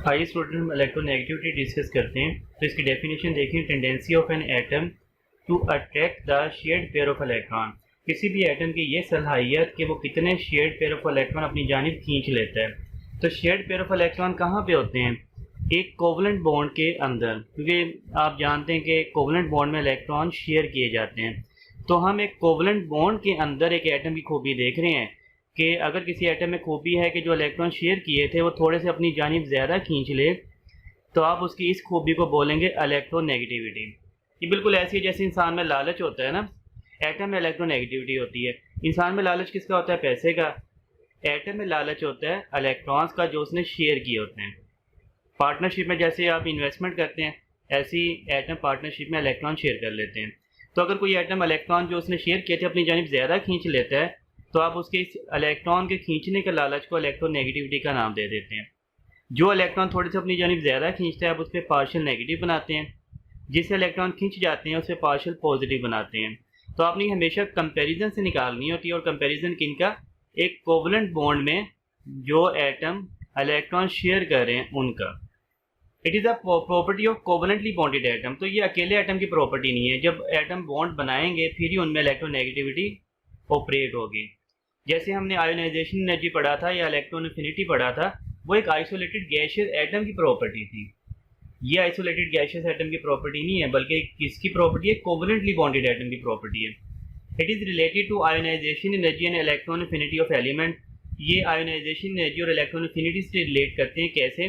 आइए स्टूडेंट हम electronegativity discuss करते हैं। तो इसकी डेफिनेशन देखें। Tendency of an atom to attract the shared pair of electron. किसी भी एटम की ये सलाहियत कि वो कितने शेयर्ड पेयर ऑफ इलेक्ट्रॉन अपनी जानिब खींच लेता है। तो शेयर्ड पेयर ऑफ इलेक्ट्रॉन कहाँ पे होते हैं? एक कोवलेंट बॉन्ड के अंदर, क्योंकि आप जानते हैं कि कोवलेंट बॉन्ड में इलेक्ट्रॉन शेयर किए जाते हैं। तो हम एक कोवलेंट बॉन्ड के अंदर एक एटम की खूबी देख रहे हैं कि अगर किसी एटम में खूबी है कि जो इलेक्ट्रॉन शेयर किए थे वो थोड़े से अपनी जानिब ज़्यादा खींच ले, तो आप उसकी इस खूबी को बोलेंगे इलेक्ट्रोनेगेटिविटी। ये बिल्कुल ऐसी है जैसे इंसान में लालच होता है ना, एटम में इलेक्ट्रोनेगेटिविटी होती है। इंसान में लालच किसका होता है? पैसे का। एटम में लालच होता है इलेक्ट्रॉन्स का जो उसने शेयर किए होते हैं। पार्टनरशिप में जैसे आप इन्वेस्टमेंट करते हैं, ऐसी एटम पार्टनरशिप में इलेक्ट्रॉन शेयर कर लेते हैं। तो अगर कोई एटम इलेक्ट्रॉन जो उसने शेयर किए थे अपनी जानिब ज़्यादा खींच लेता है, तो आप उसके इस इलेक्ट्रॉन के खींचने के लालच को इलेक्ट्रोनेगेटिविटी का नाम दे देते हैं। जो इलेक्ट्रॉन थोड़े से अपनी जानिब ज़्यादा खींचता है आप उस पर पार्शियल नेगेटिव बनाते हैं, जिससे इलेक्ट्रॉन खींच जाते हैं उस पर पार्शियल पॉजिटिव बनाते हैं। तो आपने हमेशा कंपैरिजन से निकालनी होती है, और कंपैरिजन किनका? एक कोवलेंट बॉन्ड में जो एटम इलेक्ट्रॉन शेयर कर रहे हैं उनका। It is a property of covalently bonded atom. तो ये अकेले एटम की प्रॉपर्टी नहीं है। जब एटम बॉन्ड बनाएंगे फिर ही उनमें इलेक्ट्रोनेगेटिविटी ऑपरेट होगी। जैसे हमने आयोनाइजेशन एनर्जी पढ़ा था या इलेक्ट्रॉन एफिनिटी पढ़ा था, वो एक आइसोलेटेड गैसियस एटम की प्रॉपर्टी थी। ये आइसोलेटेड गैसियस एटम की प्रॉपर्टी नहीं है, बल्कि किसकी प्रॉपर्टी है? कोवलेंटली बॉन्डेड एटम की प्रॉपर्टी है। It is related to ionisation energy and electron affinity of element. ये आयोनाइजेशन एनर्जी और इलेक्ट्रॉन एफिनिटी से रिलेट करते हैं। कैसे?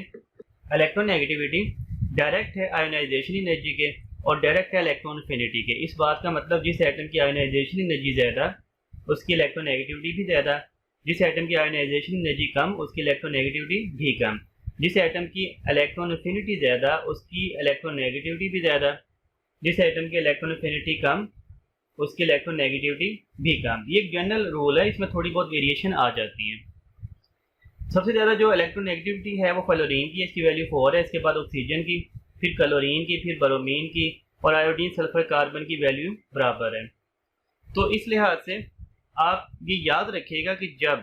इलेक्ट्रोनेगेटिविटी डायरेक्ट है आयोनाइजेशन एनर्जी के और डायरेक्ट है इलेक्ट्रॉन एफिनिटी के। इस बात का मतलब जिस एटम की आयोनाइजेशन एनर्जी ज़्यादा उसकी इलेक्ट्रोनेगेटिविटी भी ज़्यादा, जिस एटम की आयोनाइजेशन एनर्जी कम उसकी इलेक्ट्रोनेगेटिविटी भी कम, जिस एटम की इलेक्ट्रॉन एफिनिटी ज़्यादा उसकी इलेक्ट्रोनेगेटिविटी भी ज़्यादा, जिस एटम की इलेक्ट्रॉन एफिनिटी कम उसकी इलेक्ट्रोनेगेटिविटी भी कम। ये एक जनरल रूल है, इसमें थोड़ी बहुत वेरिएशन आ जाती है। सबसे ज़्यादा जो इलेक्ट्रोनेगेटिविटी है वो फ्लोरीन की, इसकी वैल्यू 4 है। इसके बाद ऑक्सीजन की, फिर क्लोरीन की, फिर ब्रोमीन की, और आयोडीन सल्फर कार्बन की वैल्यू बराबर है। तो इस लिहाज से आप ये याद रखिएगा कि जब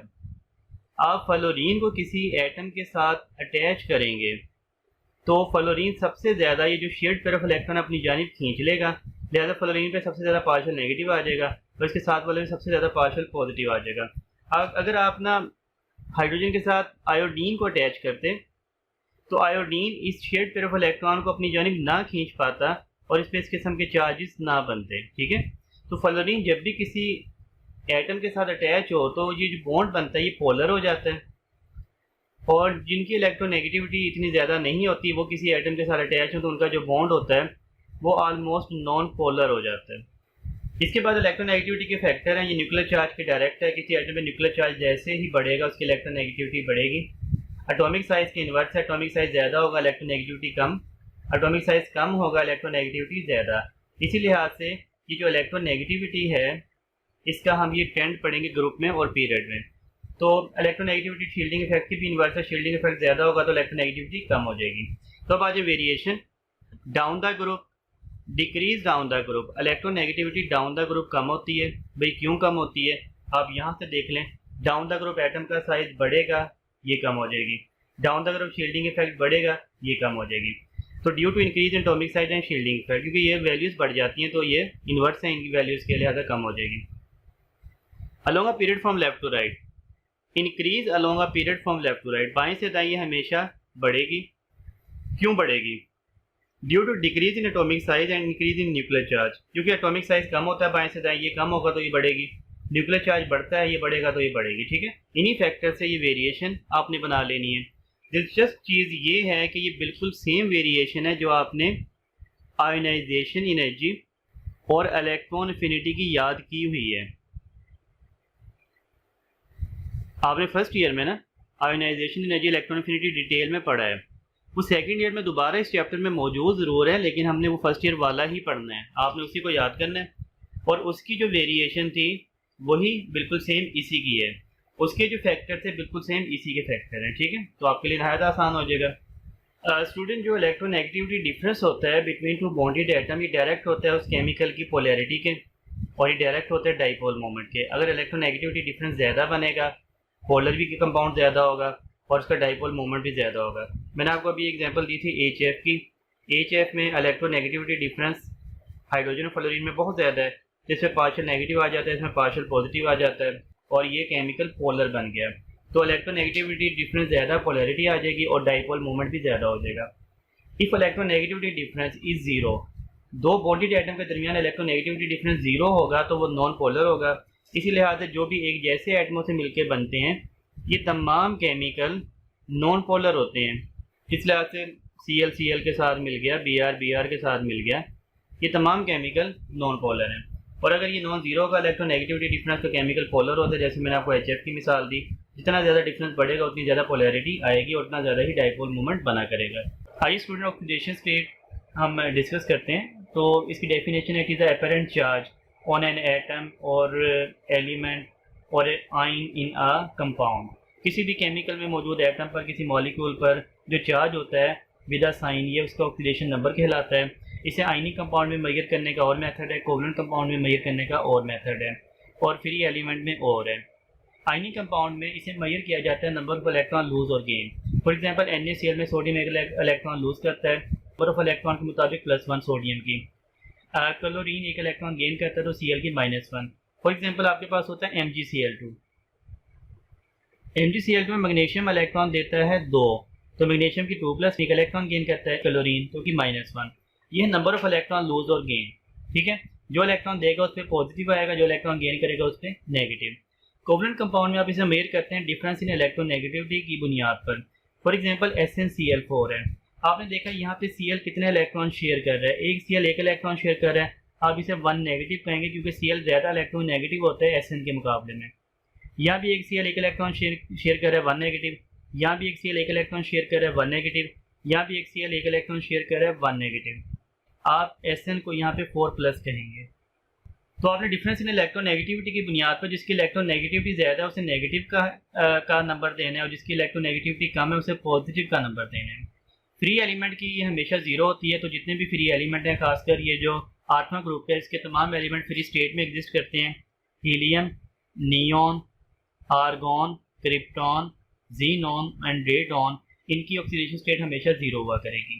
आप फ्लोरीन को किसी एटम के साथ अटैच करेंगे तो फ्लोरीन सबसे ज़्यादा ये जो शेयर्ड पेयर ऑफ इलेक्ट्रॉन अपनी जानिब खींच लेगा, लिहाजा फ्लोरीन पे सबसे ज़्यादा पार्शियल नेगेटिव आ जाएगा और इसके साथ वाले में सबसे ज़्यादा पार्शियल पॉजिटिव आ जाएगा। अगर आप ना हाइड्रोजन के साथ आयोडीन को अटैच करते तो आयोडीन इस शेयर्ड पेयर ऑफ इलेक्ट्रॉन को अपनी जानिब ना खींच पाता और इस पर इस किस्म के चार्जेस ना बनते। ठीक है, तो फ्लोरीन जब भी किसी एटम के साथ अटैच हो तो ये जो बॉन्ड बनता है ये पोलर हो जाता है, और जिनकी इलेक्ट्रोनेगेटिविटी इतनी ज़्यादा नहीं होती वो किसी एटम के साथ अटैच हो तो उनका जो बॉन्ड होता है वो ऑलमोस्ट नॉन पोलर हो जाता है। इसके बाद इलेक्ट्रोनेगेटिविटी के फैक्टर हैं। ये न्यूक्लियर चार्ज के डायरेक्ट है। किसी एटम में न्यूक्लियर चार्ज जैसे ही बढ़ेगा उसकी इलेक्ट्रोनेगेटिविटी बढ़ेगी। एटॉमिक साइज के इन्वर्स है। एटॉमिक साइज ज़्यादा होगा इलेक्ट्रोनेगेटिविटी कम, एटॉमिक साइज कम होगा इलेक्ट्रोनेगेटिविटी ज़्यादा। इसी लिहाज से ये जो इलेक्ट्रोनेगेटिविटी है इसका हम ये ट्रेंड पढ़ेंगे ग्रुप में और पीरियड में। तो इलेक्ट्रोनेगेटिविटी शील्डिंग इफेक्ट की भी इन्वर्स है। शील्डिंग इफेक्ट ज़्यादा होगा तो इलेक्ट्रोनेगेटिविटी कम हो जाएगी। तो अब आ जाए variation. Down the group, decrease down the group, electronegativity down the group कम होती है। भाई क्यों कम होती है? आप यहाँ से देख लें, डाउन द ग्रुप एटम का साइज बढ़ेगा, ये कम हो जाएगी। Down the group shielding effect बढ़ेगा, ये कम हो जाएगी। तो due to increase in atomic size and shielding effect, क्योंकि ये वैल्यूज़ बढ़ जाती हैं तो ये इन्वर्स है इनकी वैल्यूज़ के लिहाजा कम हो जाएगी। Along a period from left to right, increase along a period from left to right, बाएं से दाएं हमेशा बढ़ेगी। क्यों बढ़ेगी? Due to decrease in atomic size and increase in nuclear charge, क्योंकि एटॉमिक साइज कम होता है बाएं से दाएं, ये कम होगा तो ये बढ़ेगी। न्यूक्लियर चार्ज बढ़ता है, ये बढ़ेगा तो ये बढ़ेगी। ठीक है, इन्हीं फैक्टर से ये वेरिएशन आपने बना लेनी है। दिलचस्प चीज़ ये है कि ये बिल्कुल सेम वेरिएशन है जो आपने आयोनाइजेशन एनर्जी और इलेक्ट्रॉन एफिनिटी की याद की हुई है। आपने फर्स्ट ईयर में ना ionisation energy electron affinity detail में पढ़ा है। वो सेकंड ईयर में दोबारा इस चैप्टर में मौजूद ज़रूर है, लेकिन हमने वो फर्स्ट ईयर वाला ही पढ़ना है। आपने उसी को याद करना है और उसकी जो वेरिएशन थी वही बिल्कुल सेम इसी की है। उसके जो फैक्टर थे बिल्कुल सेम इसी के फैक्टर हैं। ठीक है, तो आपके लिए नहायत आसान हो जाएगा। स्टूडेंट, जो इलेक्ट्रोनेगेटिविटी डिफरेंस होता है बिटवीन टू बॉन्डेड एटम, ये डायरेक्ट होता है उस केमिकल की पोलैरिटी के और ये डायरेक्ट होता है डाइपोल मोमेंट के। अगर इलेक्ट्रोनेगेटिविटी डिफरेंस ज़्यादा बनेगा, पोलर भी कंपाउंड ज़्यादा होगा और उसका डाइपोल मोमेंट भी ज़्यादा होगा। मैंने आपको अभी एग्जांपल दी थी HF की। HF में इलेक्ट्रोनेगेटिविटी डिफरेंस हाइड्रोजन और फ्लोरीन में बहुत ज़्यादा है, जिसमें पार्शियल नेगेटिव आ जाता है, इसमें पार्शियल पॉजिटिव आ जाता है और ये केमिकल पोलर बन गया। तो इलेक्ट्रोनेगेटिविटी डिफरेंस ज़्यादा, पोलैरिटी आ जाएगी और डाइपोल मूवमेंट भी ज़्यादा हो जाएगा। If electronegativity difference is zero, दो बॉन्डेड एटम के दरमियान इलेक्ट्रोनेगेटिविटी डिफरेंस जीरो होगा तो वो नॉन पोलर होगा। इसी लिहाज से जो भी एक जैसे एटमों से मिलकर बनते हैं ये तमाम केमिकल नॉन पोलर होते हैं। इस लिहाज से Cl के साथ मिल गया, Br के साथ मिल गया, ये तमाम केमिकल नॉन पोलर हैं। और अगर ये नॉन जीरो का इलेक्ट्रोनेगेटिविटी डिफरेंस तो केमिकल पोलर होता है, जैसे मैंने आपको HF की मिसाल दी। जितना ज़्यादा डिफरेंस बढ़ेगा उतनी ज़्यादा पोलैरिटी आएगी और उतना ज़्यादा ही डाइपोल मूवमेंट बना करेगा। आइए स्टूडेंट ऑक्सीडेशन स्टेट हम डिस्कस करते हैं। तो इसकी डेफिनेशन है, it is the apparent charge on an atom और एलिमेंट और आइन इन अ कंपाउंड। किसी भी केमिकल में मौजूद एटम पर, किसी मॉलिक्यूल पर जो चार्ज होता है विद अ साइन, ये उसका ऑक्सीडेशन नंबर कहलाता है। इसे आइनिक कंपाउंड में मेजर करने का और मेथड है, कोवलेंट कंपाउंड में मेजर करने का और मेथड है, और फ्री एलिमेंट में और है। आइनिक कंपाउंड में इसे मेजर किया जाता है नंबर ऑफ इलेक्ट्रॉन लूज और गेन। फॉर एग्जांपल NaCl में सोडियम एक इलेक्ट्रॉन लूज करता है नंबर ऑफ इलेक्ट्रॉन के मुताबिक +1 सोडियम की। क्लोरीन एक इलेक्ट्रॉन गेन करता है तो Cl की -1। फॉर एग्जांपल आपके पास होता है MgCl2। MgCl2 में मैग्नीशियम इलेक्ट्रॉन देता है 2, तो मैग्नीशियम की 2+ एक इलेक्ट्रॉन गेन करता है क्लोरीन, तो कि -1। यह नंबर ऑफ इलेक्ट्रॉन लूज और गेन, ठीक है। जो इलेक्ट्रॉन देगा उस पर पॉजिटिव आएगा, जो इलेक्ट्रॉन गेन करेगा उस पर नेगेटिव। कोवलेंट कंपाउंड में आप इसे मेजर करते हैं डिफरेंस इन इलेक्ट्रोनेगेटिविटी की बुनियाद पर। फॉर एग्जांपल SnCl4 है, आपने देखा यहाँ पे Cl कितने इलेक्ट्रॉन शेयर कर रहा है, एक Cl एक इलेक्ट्रॉन शेयर कर रहा है, आप इसे 1 नेगेटिव कहेंगे क्योंकि Cl ज़्यादा इलेक्ट्रॉन नेगेटिव होता है Sn के मुकाबले में। यहाँ भी एक Cl एक इलेक्ट्रॉन शेयर कर रहा है 1 नेगेटिव, यहाँ भी एक Cl एक इलेक्ट्रॉन शेयर कर रहा है 1 नेगेटिव, यहाँ भी एक Cl एक इलेक्ट्रॉन शेयर कर रहा है 1 नेगेटिव। आप Sn को यहाँ पे 4+ कहेंगे। तो आपने डिफरेंस इन इलेक्ट्रोनेगेटिविटी की बुनियाद पर जिसकी इलेक्ट्रोनेगेटिविटी ज़्यादा है उसे नेगेटिव का नंबर देना है, और जिसकी इलेक्ट्रोनेगेटिविटी कम है उसे पॉजिटिव का नंबर देना है। फ्री एलिमेंट की ये हमेशा जीरो होती है, तो जितने भी फ्री एलिमेंट हैं, खासकर ये जो 8वां ग्रुप है, इसके तमाम एलिमेंट फ्री स्टेट में एग्जिस्ट करते हैं। Helium, neon, argon, krypton, xenon and radon, इनकी ऑक्सीडेशन स्टेट हमेशा जीरो हुआ करेगी।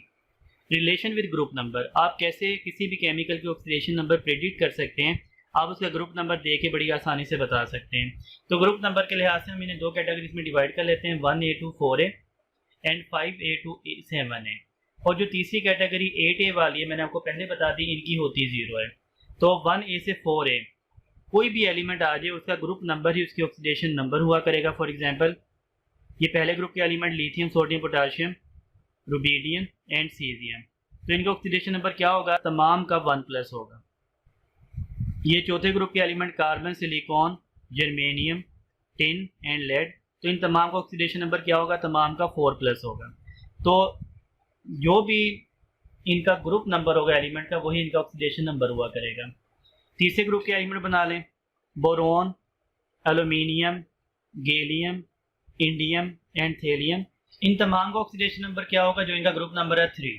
रिलेशन विद ग्रुप नंबर, आप कैसे किसी भी केमिकल की ऑक्सीडेशन नंबर प्रेडिक्ट कर सकते हैं, आप उसका ग्रुप नंबर दे के बड़ी आसानी से बता सकते हैं। तो ग्रुप नंबर के लिहाज से हम इन्हें 2 कैटेगरीज में डिवाइड कर लेते हैं, 1A to 4A and 5A to 7A। और जो तीसरी कैटेगरी 8A वाली है, मैंने आपको पहले बता दी, इनकी होती 0 है। तो 1A से 4A कोई भी एलिमेंट आ जाए उसका ग्रुप नंबर ही उसकी ऑक्सीडेशन नंबर हुआ करेगा। फॉर एग्जांपल ये पहले ग्रुप के element lithium, sodium, potassium, rubidium and caesium, तो इनका ऑक्सीडेशन नंबर क्या होगा, तमाम का 1+ होगा। ये चौथे ग्रुप के element carbon, silicon, germanium, tin and lead, तो इन तमाम का ऑक्सीडेशन नंबर क्या होगा, तमाम का 4+ होगा। तो जो भी इनका ग्रुप नंबर होगा एलिमेंट का, वही इनका ऑक्सीडेशन नंबर हुआ करेगा। तीसरे ग्रुप के एलिमेंट बना लें, boron, aluminium, gallium, indium and thallium, इन तमाम का ऑक्सीडेशन नंबर क्या होगा, जो इनका ग्रुप नंबर है 3।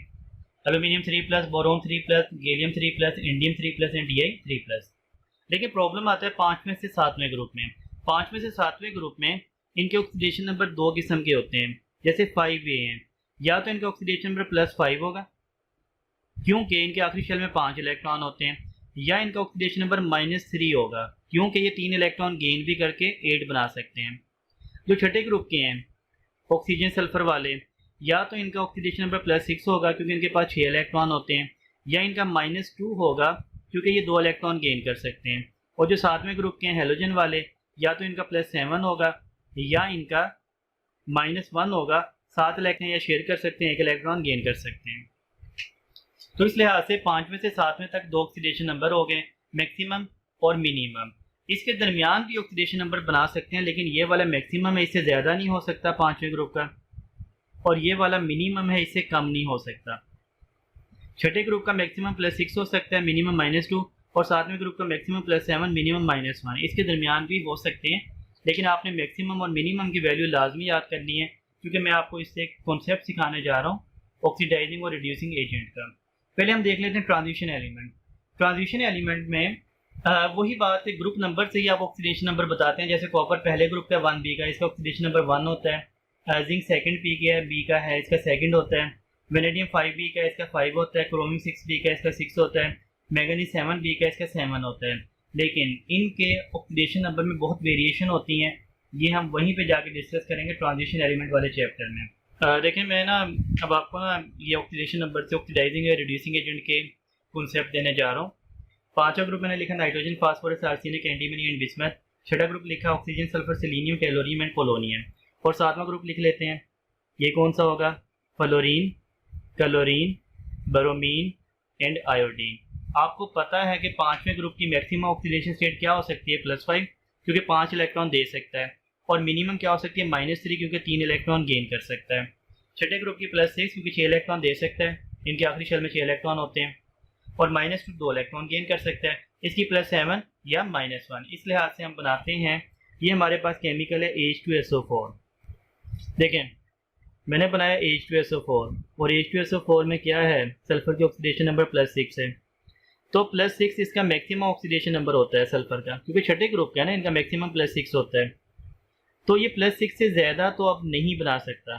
Aluminium 3+, boron 3+, gallium 3+, indium 3+ and Di 3+। लेकिन प्रॉब्लम आता है 5वें से 7वें ग्रुप में। 5वें से 7वें ग्रुप में इनके ऑक्सीडेशन नंबर 2 किस्म के होते हैं। जैसे 5A हैं, या तो इनका ऑक्सीडेशन नंबर +5 होगा क्योंकि इनके आखिरी शेल में 5 इलेक्ट्रॉन होते हैं, या इनका ऑक्सीडेशन नंबर -3 होगा क्योंकि ये 3 इलेक्ट्रॉन गेन भी करके 8 बना सकते हैं। जो छठे ग्रुप के हैं ऑक्सीजन सल्फर वाले, या तो इनका ऑक्सीडेशन नंबर +6 होगा क्योंकि इनके पास 6 इलेक्ट्रॉन होते हैं, या इनका -2 होगा क्योंकि ये 2 इलेक्ट्रॉन गेन कर सकते हैं। और जो 7वें ग्रुप के हैं हेलोजन वाले, या तो इनका +7 होगा या इनका -1 होगा, 7 इलेक्ट्रॉन या शेयर कर सकते हैं, 1 इलेक्ट्रॉन गेन कर सकते हैं। तो इस लिहाज से 5वें से 7वें तक 2 ऑक्सीडेशन नंबर हो गए, मैक्सिमम और मिनिमम। इसके दरमियान भी ऑक्सीडेशन नंबर बना सकते हैं, लेकिन ये वाला मैक्सिमम है, इससे ज़्यादा नहीं हो सकता 5वें ग्रुप का, और ये वाला मिनिमम है, इससे कम नहीं हो सकता। छठे ग्रुप का मैक्सिमम +6 हो सकता है, मिनिमम -2, और 7वें ग्रुप का मैक्सिमम +7, मिनिमम -1। इसके दरमियान भी हो सकते हैं, लेकिन आपने मैक्सिमम और मिनिमम की वैल्यू लाजमी याद करनी है, क्योंकि मैं आपको इससे एक कॉन्सेप्ट सिखाने जा रहा हूँ ऑक्सीडाइजिंग और रिड्यूसिंग एजेंट का। पहले हम देख लेते हैं ट्रांजिशन एलिमेंट। ट्रांजिशन एलिमेंट में वही बात है, ग्रुप नंबर से ही आप ऑक्सीडेशन नंबर बताते हैं। जैसे कॉपर पहले ग्रुप का 1B का, इसका ऑक्सीडेशन नंबर 1 होता है। जिंक सेकंड पी का है, बी का है, इसका सेकंड होता है। वेनेडियम 5B का है, इसका 5 होता है। क्रोमियम 6B का है, इसका 6 होता है। मैग्नीज 7B का है, इसका 7 होता है। लेकिन इनके ऑक्सीडेशन नंबर में बहुत वेरिएशन होती हैं। ये हम वहीं पे जाके डिस्कस करेंगे ट्रांजिशन एलिमेंट वाले चैप्टर में। देखें, मैं ना अब आपको ना ये ऑक्सीडेशन नंबर से ऑक्सीडाइजिंग या रिड्यूसिंग एजेंट के कॉन्सेप्ट देने जा रहा हूँ। पांचवा ग्रुप मैंने लिखा nitrogen, phosphorus, arsenic, antimony and bismuth. छठा ग्रुप लिखा oxygen, sulphur, selenium, tellurium and polonium. और सातवां ग्रुप लिख लेते हैं, ये कौन सा होगा? Fluorine, chlorine, bromine and iodine. आपको पता है कि पांचवें ग्रुप की मैक्सिमम ऑक्सीडेशन स्टेट क्या हो सकती है? +5, क्योंकि 5 इलेक्ट्रॉन दे सकता है। और मिनिमम क्या हो सकती है? -3, क्योंकि 3 इलेक्ट्रॉन गेन कर सकता है। छठे ग्रुप की +6, क्योंकि 6 इलेक्ट्रॉन दे सकता है, इनके आखिरी शेल में 6 इलेक्ट्रॉन होते हैं। और -2, 2 इलेक्ट्रॉन गेन कर सकता है। इसकी +7 या -1। इस लिहाज से हम बनाते हैं, ये हमारे पास केमिकल है H2SO4। देखें, मैंने बनाया H2SO4 और H2SO4 में क्या है? सल्फर की ऑक्सीडेशन नंबर +6 है। तो +6 इसका मैक्सिमम ऑक्सीडेशन नंबर होता है सल्फर का, क्योंकि छठे ग्रुप का है ना, इनका मैक्सिमम +6 होता है। तो ये +6 से ज़्यादा तो अब नहीं बना सकता।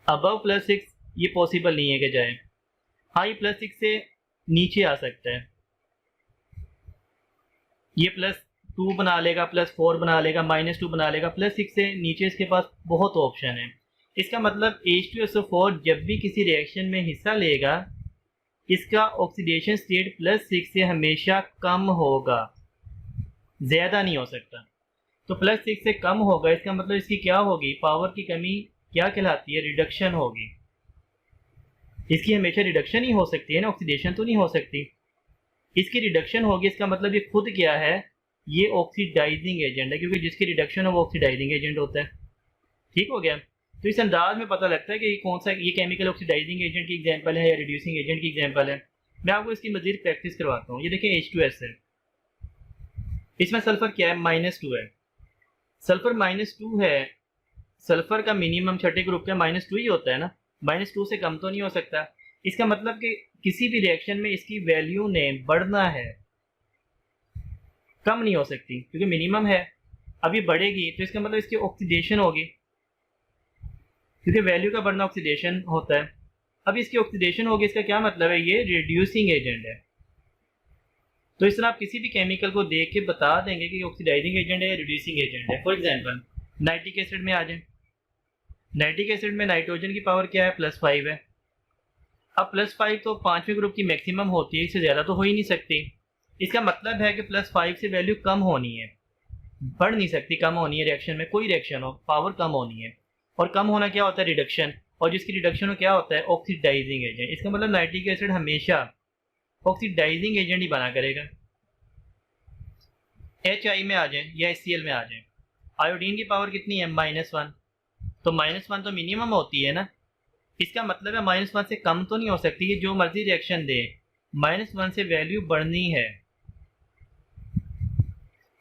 अबव +6 ये पॉसिबल नहीं है कि जाए। हाँ, ये +6 से नीचे आ सकता है, ये +2 बना लेगा, +4 बना लेगा, -2 बना लेगा। +6 से नीचे इसके पास बहुत ऑप्शन है। इसका मतलब H2SO4 जब भी किसी रिएक्शन में हिस्सा लेगा, इसका ऑक्सीडेशन स्टेट +6 से हमेशा कम होगा, ज़्यादा नहीं हो सकता। तो +6 से कम होगा, इसका मतलब इसकी क्या होगी? पावर की कमी क्या कहलाती है? रिडक्शन होगी। इसकी हमेशा रिडक्शन ही हो सकती है ना, ऑक्सीडेशन तो नहीं हो सकती। इसकी रिडक्शन होगी, इसका मतलब ये खुद क्या है? ये ऑक्सीडाइजिंग एजेंट है, क्योंकि जिसकी रिडक्शन हो वो ऑक्सीडाइजिंग एजेंट होता है। ठीक हो गया? तो इस अंदाज में पता लगता है कि कौन सा ये केमिकल ऑक्सीडाइजिंग एजेंट की एग्जांपल है या रिड्यूसिंग एजेंट की एग्जांपल है। मैं आपको इसकी मजीद प्रैक्टिस करवाता हूँ। ये देखिए H2S है, इसमें सल्फर क्या है? -2 है। सल्फर -2 है, सल्फर का मिनिमम छठे ग्रुप का -2 ही होता है ना, -2 से कम तो नहीं हो सकता। इसका मतलब कि किसी भी रिएक्शन में इसकी वैल्यू ने बढ़ना है, कम नहीं हो सकती, क्योंकि मिनिमम है। अभी बढ़ेगी तो इसका मतलब इसकी ऑक्सीडेशन होगी, क्योंकि वैल्यू का बढ़ना ऑक्सीडेशन होता है। अब इसकी ऑक्सीडेशन होगी, इसका क्या मतलब है? ये रिड्यूसिंग एजेंट है। तो इस तरह आप किसी भी केमिकल को देख के बता देंगे कि ऑक्सीडाइजिंग एजेंट है या रिड्यूसिंग एजेंट है। फॉर एग्जांपल नाइट्रिक एसिड में आ जाए। नाइट्रिक एसिड में नाइट्रोजन की पावर क्या है? +5 है। अब +5 तो पांचवें ग्रुप की मैक्सिमम होती है, इससे ज़्यादा तो हो ही नहीं सकती। इसका मतलब है कि +5 से वैल्यू कम होनी है, बढ़ नहीं सकती, कम होनी है। रिएक्शन में कोई रिएक्शन हो, पावर कम होनी है। और कम होना क्या होता है? रिडक्शन। और जिसकी रिडक्शन हो क्या होता है? Oxidising agent. इसका मतलब नाइट्रिक एसिड हमेशा ऑक्सीडाइजिंग एजेंट ही बना करेगा। HI में आ जाए या HCl में आ जाए, आयोडीन की पावर कितनी है? -1। तो -1 तो मिनिमम होती है ना, इसका मतलब है -1 से कम तो नहीं हो सकती। ये जो मर्जी रिएक्शन दे, -1 से वैल्यू बढ़नी है।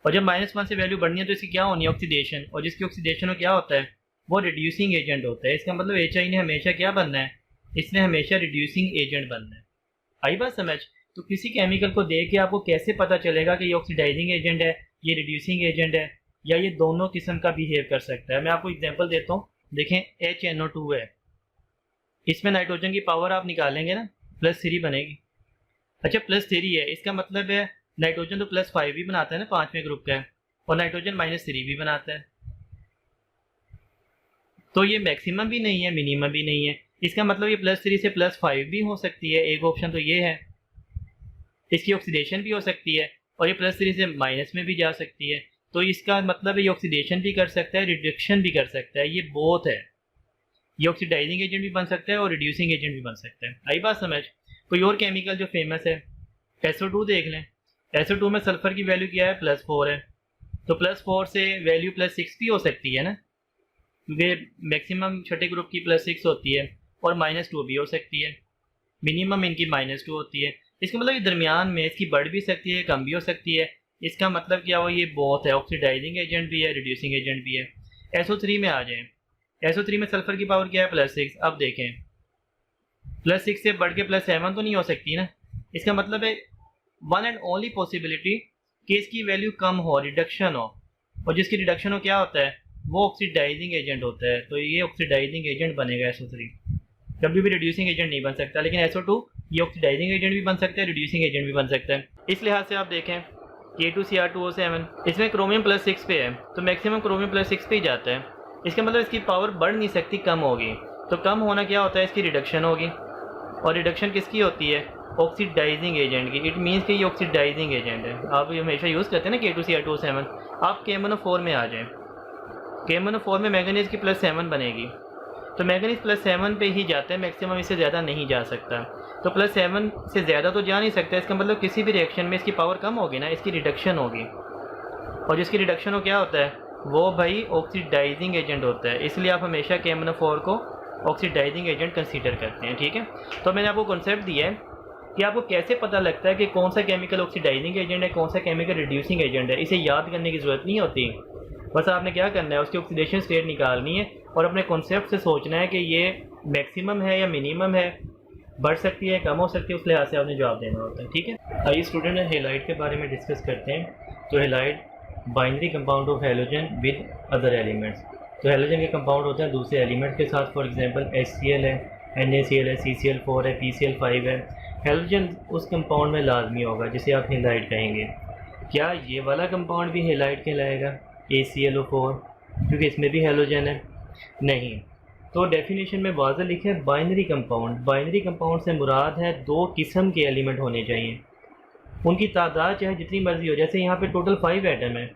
और जब -1 से वैल्यू बढ़नी है तो इसकी क्या होनी है? ऑक्सीडेशन। और जिसकी ऑक्सीडेशन हो क्या होता है? वो रिड्यूसिंग एजेंट होता है। इसका मतलब HI ने हमेशा क्या बनना है? इसने हमेशा रिड्यूसिंग एजेंट बनना है। आई बात समझ? तो किसी केमिकल को देख के आपको कैसे पता चलेगा कि ये ऑक्सीडाइजिंग एजेंट है, ये रिड्यूसिंग एजेंट है, या ये दोनों किस्म का बिहेव कर सकता है? मैं आपको एग्जांपल देता हूँ। देखें, HNO2 है, इसमें नाइट्रोजन की पावर आप निकालेंगे ना, +3 बनेगी। अच्छा, +3 है, इसका मतलब है नाइट्रोजन तो +5 भी बनाता है ना, पांचवें ग्रुप का है, और नाइट्रोजन -3 भी बनाता है। तो ये मैक्सिमम भी नहीं है, मिनिमम भी नहीं है। इसका मतलब ये +3 से +5 भी हो सकती है। एक ऑप्शन तो ये है। इसकी ऑक्सीडेशन भी हो सकती है, और ये +3 से माइनस में भी जा सकती है। तो इसका मतलब ये ऑक्सीडेशन भी कर सकता है, रिडक्शन भी कर सकता है। ये बोथ है, ये ऑक्सीडाइजिंग एजेंट भी बन सकता है और रिड्यूसिंग एजेंट भी बन सकता है। आई बात समझ? कोई और केमिकल जो फेमस है, SO2 देख लें। SO2 में सल्फर की वैल्यू क्या है? +4 है। तो +4 से वैल्यू +6 भी हो सकती है ना, क्योंकि मैक्सिमम छठे ग्रुप की +6 होती है, और -2 भी हो सकती है। मिनिमम इनकी -2 होती है। इसका मतलब ये दरमियान में, इसकी बढ़ भी सकती है, कम भी हो सकती है। इसका मतलब क्या हुआ? ये बहुत है, ऑक्सीडाइजिंग एजेंट भी है, रिड्यूसिंग एजेंट भी है। SO3 में आ जाए। SO3 में सल्फर की पावर क्या है? +6। अब देखें, +6 से बढ़ के +7 तो नहीं हो सकती ना। इसका मतलब है वन एंड ओनली पॉसिबिलिटी कि इसकी वैल्यू कम हो, रिडक्शन हो। और जिसकी रिडक्शन हो क्या होता है, वो ऑक्सीडाइजिंग एजेंट होता है। तो ये ऑक्सीडाइजिंग एजेंट बनेगा SO3, कभी भी रिड्यूसिंग एजेंट नहीं बन सकता। लेकिन SO2 ये ऑक्सीडाइजिंग एजेंट भी बन सकता है, रिड्यूसिंग एजेंट भी बन सकता है। इस लिहाज से आप देखें K2Cr2O7 इसमें क्रोमियम +6 पे है, तो मैक्सिमम क्रोमियम +6 पे ही जाता है। इसका मतलब इसकी पावर बढ़ नहीं सकती, कम होगी। तो कम होना क्या होता है, इसकी रिडक्शन होगी। और रिडक्शन किसकी होती है, ऑक्सीडाइजिंग एजेंट की। इट मीन्स कि ये ऑक्सीडाइजिंग एजेंट है। आप ये हमेशा यूज़ करते हैं ना K2Cr2O7, आप KMnO4 में आ जाएँ। KMnO4 में मैंगनीज की +7 बनेगी, तो मैंगनीज +7 पे ही जाता है, मैक्सिमम इससे ज़्यादा नहीं जा सकता। तो +7 से ज़्यादा तो जा नहीं सकता, इसका मतलब किसी भी रिएक्शन में इसकी पावर कम होगी ना, इसकी रिडक्शन होगी। और जिसकी रिडक्शन हो क्या होता है, वो भाई ऑक्सीडाइजिंग एजेंट होता है। इसलिए आप हमेशा KMnO4 को ऑक्सीडाइजिंग एजेंट कंसीडर करते हैं, ठीक है। तो मैंने आपको कॉन्सेप्ट दिया है कि आपको कैसे पता लगता है कि कौन सा केमिकल ऑक्सीडाइजिंग एजेंट है, कौन सा केमिकल रिड्यूसिंग एजेंट है। इसे याद करने की ज़रूरत नहीं होती, बस आपने क्या करना है, उसकी ऑक्सीडेशन स्टेट निकालनी है और अपने कॉन्सेप्ट से सोचना है कि ये मैक्सिमम है या मिनिमम है, बढ़ सकती है, कम हो सकती है, उस लिहाज से आपने जवाब देना होता है, ठीक है। आइए स्टूडेंट हेलाइड के बारे में डिस्कस करते हैं। तो halide binary compound of halogen with other elements. तो हेलोजन के कंपाउंड होते हैं दूसरे एलिमेंट के साथ। फॉर एग्जांपल HCl है, NaCl है, CCl4 है, PCl5 है। हेलोजन उस कंपाउंड में लाजमी होगा जिसे आप हेलाइड कहेंगे। क्या ये वाला कंपाउंड भी हेलाइड कहलाएगा, AClO4, क्योंकि इसमें भी हेलोजन है? नहीं। तो डेफिनेशन में वाज़ह लिखा है बाइनरी कंपाउंड। बाइनरी कंपाउंड से मुराद है दो किस्म के एलिमेंट होने चाहिए, उनकी तादाद चाहे जितनी मर्जी हो। जैसे यहाँ पे टोटल 5 एटम है,